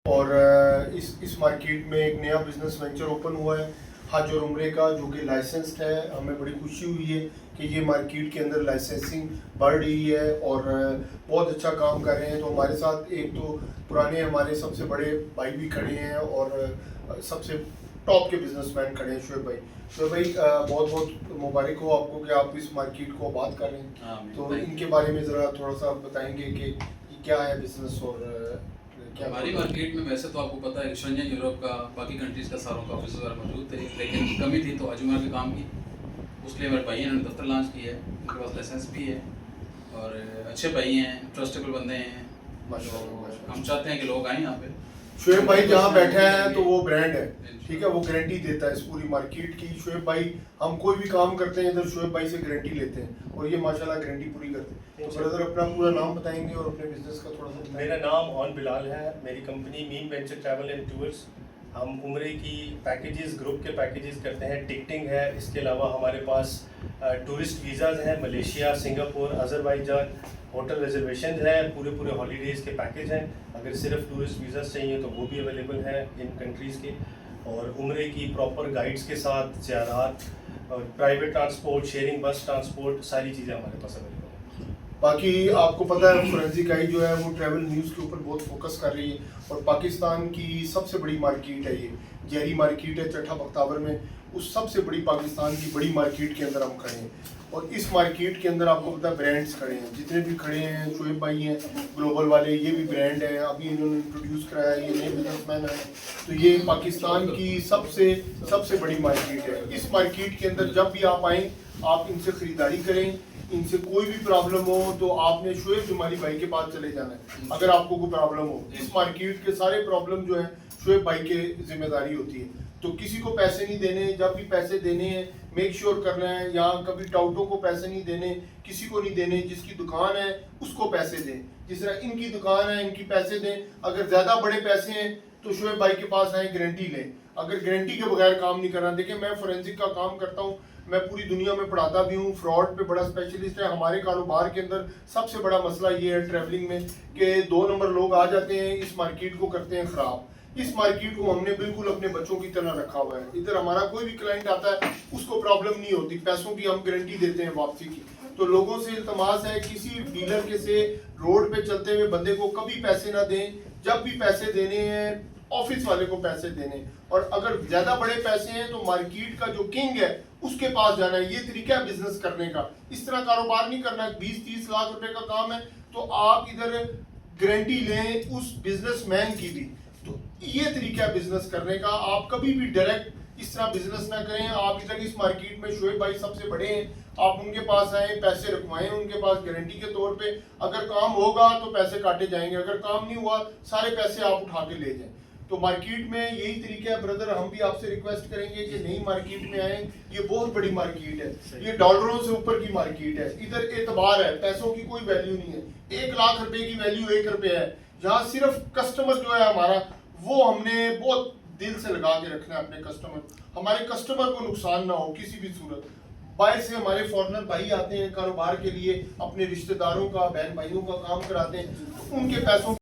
और इस मार्केट में एक नया बिजनेस वेंचर ओपन हुआ है हज और उम्रे का, जो कि लाइसेंस्ड है। हमें बड़ी खुशी हुई है कि ये मार्केट के अंदर लाइसेंसिंग बढ़ रही है और बहुत अच्छा काम कर रहे हैं। तो हमारे साथ एक तो पुराने हमारे सबसे बड़े भाई भी खड़े हैं और सबसे टॉप के बिजनेसमैन खड़े हैं, शुएब भाई। शुएब भाई, बहुत बहुत मुबारक हो आपको कि आप इस मार्केट को आबाद कर रहे हैं। तो इनके बारे में ज़रा थोड़ा सा बताएंगे कि क्या है बिजनेस और हमारी मार्केट में वैसे तो आपको पता है शंजन यूरोप का बाकी कंट्रीज़ का सारों का ऑफिस वगैरह मौजूद थे, लेकिन कमी थी तो अजमेर के काम की। उसके हमारे भाई ने दफ्तर लॉन्च किया है, उनके पास लाइसेंस भी है और अच्छे भाई हैं, ट्रस्टेबल बंदे हैं। माशाल्लाह। हम चाहते हैं कि लोग आएँ यहाँ पे। शुएब भाई जहाँ बैठे हैं तो वो ब्रांड है, ठीक है, वो गारंटी देता है इस पूरी मार्केट की। शुएब भाई, हम कोई भी काम करते हैं इधर शुएब भाई से गारंटी लेते हैं और ये माशाल्लाह गारंटी पूरी करते हैं। तो ब्रदर अपना पूरा नाम बताएंगे और अपने बिजनेस का थोड़ा सा। मेरा नाम ऑन बिलाल है, मेरी company mean venture travel and tours. हम उम्रे की पैकेजेस, ग्रुप के पैकेजेस करते हैं, टिकटिंग है। इसके अलावा हमारे पास टूरिस्ट वीज़ाज़ हैं, Malaysia, Singapore, Azerbaijan, hotel reservation है, पूरे पूरे हॉलीडेज़ के पैकेज हैं। अगर सिर्फ टूरिस्ट वीज़ाज़ चाहिए तो वो भी अवेलेबल है इन कंट्रीज़ के। और उम्रे की प्रॉपर गाइड्स के साथ ज़ियारात और प्राइवेट ट्रांसपोर्ट, शेयरिंग बस ट्रांसपोर्ट, सारी चीज़ें हमारे पास अवेलेबल हैं। बाकी आपको पता है फोरेंसिक आई जो है वो ट्रैवल न्यूज़ के ऊपर बहुत फोकस कर रही है और पाकिस्तान की सबसे बड़ी मार्केट है ये, जहरी मार्केट है चट्ठा बख्तावर में। उस सबसे बड़ी पाकिस्तान की बड़ी मार्केट के अंदर हम खड़े हैं और इस मार्केट के अंदर आपको पता है ब्रांड्स खड़े हैं, जितने भी खड़े हैं। शुएब भाई हैं ग्लोबल वाले, ये भी ब्रांड है, अभी इन्होंने इंट्रोड्यूस कराया, ये नए बिजनेसमैन है। तो ये पाकिस्तान की सबसे बड़ी मार्केट है। इस मार्केट के अंदर जब भी आप आएँ, आप इनसे ख़रीदारी करें। इनसे कोई भी प्रॉब्लम हो तो आपने शुएब जमाली भाई के पास चले जाना है। अगर आपको कोई प्रॉब्लम हो, इस मार्केट के सारे प्रॉब्लम जो है शुएब भाई के जिम्मेदारी होती है। तो किसी को पैसे नहीं देने, जब भी पैसे देने हैं मेक श्योर करना है, यहाँ कभी टाउटों को पैसे नहीं देने, किसी को नहीं देने। जिसकी दुकान है उसको पैसे दें, जिस तरह इनकी दुकान है इनकी पैसे दें। अगर ज़्यादा बड़े पैसे हैं तो शुएब भाई के पास आए, गारंटी लें। अगर गारंटी के बगैर काम नहीं करना। देखिए, मैं फोरेंसिक का काम करता हूँ, मैं पूरी दुनिया में पढ़ाता भी हूँ, फ्रॉड पे बड़ा स्पेशलिस्ट है। हमारे कारोबार के अंदर सबसे बड़ा मसला ये है ट्रैवलिंग में कि 2 नंबर लोग आ जाते हैं, इस मार्केट को करते हैं ख़राब। इस मार्केट को हमने बिल्कुल अपने बच्चों की तरह रखा हुआ है। इधर हमारा कोई भी क्लाइंट आता है उसको प्रॉब्लम नहीं होती, पैसों की हम गारंटी देते हैं वापसी की। तो लोगों से इल्तमास है, किसी डीलर के से रोड पे चलते हुए बंदे को कभी पैसे ना दें। जब भी पैसे देने हैं ऑफिस वाले को पैसे देने, और अगर ज्यादा बड़े पैसे हैं तो मार्केट का जो किंग है उसके पास जाना है। ये तरीका है बिजनेस करने का, इस तरह कारोबार नहीं करना। 20-30 लाख रुपए का काम है तो आप इधर गारंटी लें उस बिजनेसमैन की भी। तो ये तरीका है बिजनेस करने का। आप कभी भी डायरेक्ट इस तरह बिजनेस ना करें। आप इधर इस मार्केट में शुएब भाई सबसे बड़े हैं, आप उनके पास आए, पैसे रखवाएं उनके पास गारंटी के तौर पे। अगर काम होगा तो पैसे काटे जाएंगे, अगर काम नहीं हुआ सारे पैसे आप उठा के ले जाएं। तो मार्केट में यही तरीका है ब्रदर। हम भी आपसे रिक्वेस्ट करेंगे कि नई मार्केट में आए, ये बहुत बड़ी मार्केट है, ये डॉलरों से ऊपर की मार्केट है। इधर एतबार है, पैसों की कोई वैल्यू नहीं है। 1 लाख रुपए की वैल्यू 1 रुपए है। जहाँ सिर्फ कस्टमर जो है हमारा, वो हमने बहुत दिल से लगा के रखना है अपने कस्टमर। हमारे कस्टमर को नुकसान ना हो किसी भी सूरत। बाहर से हमारे फॉरेनर भाई आते हैं कारोबार के लिए, अपने रिश्तेदारों का, बहन भाइयों का काम कराते हैं, तो उनके पैसों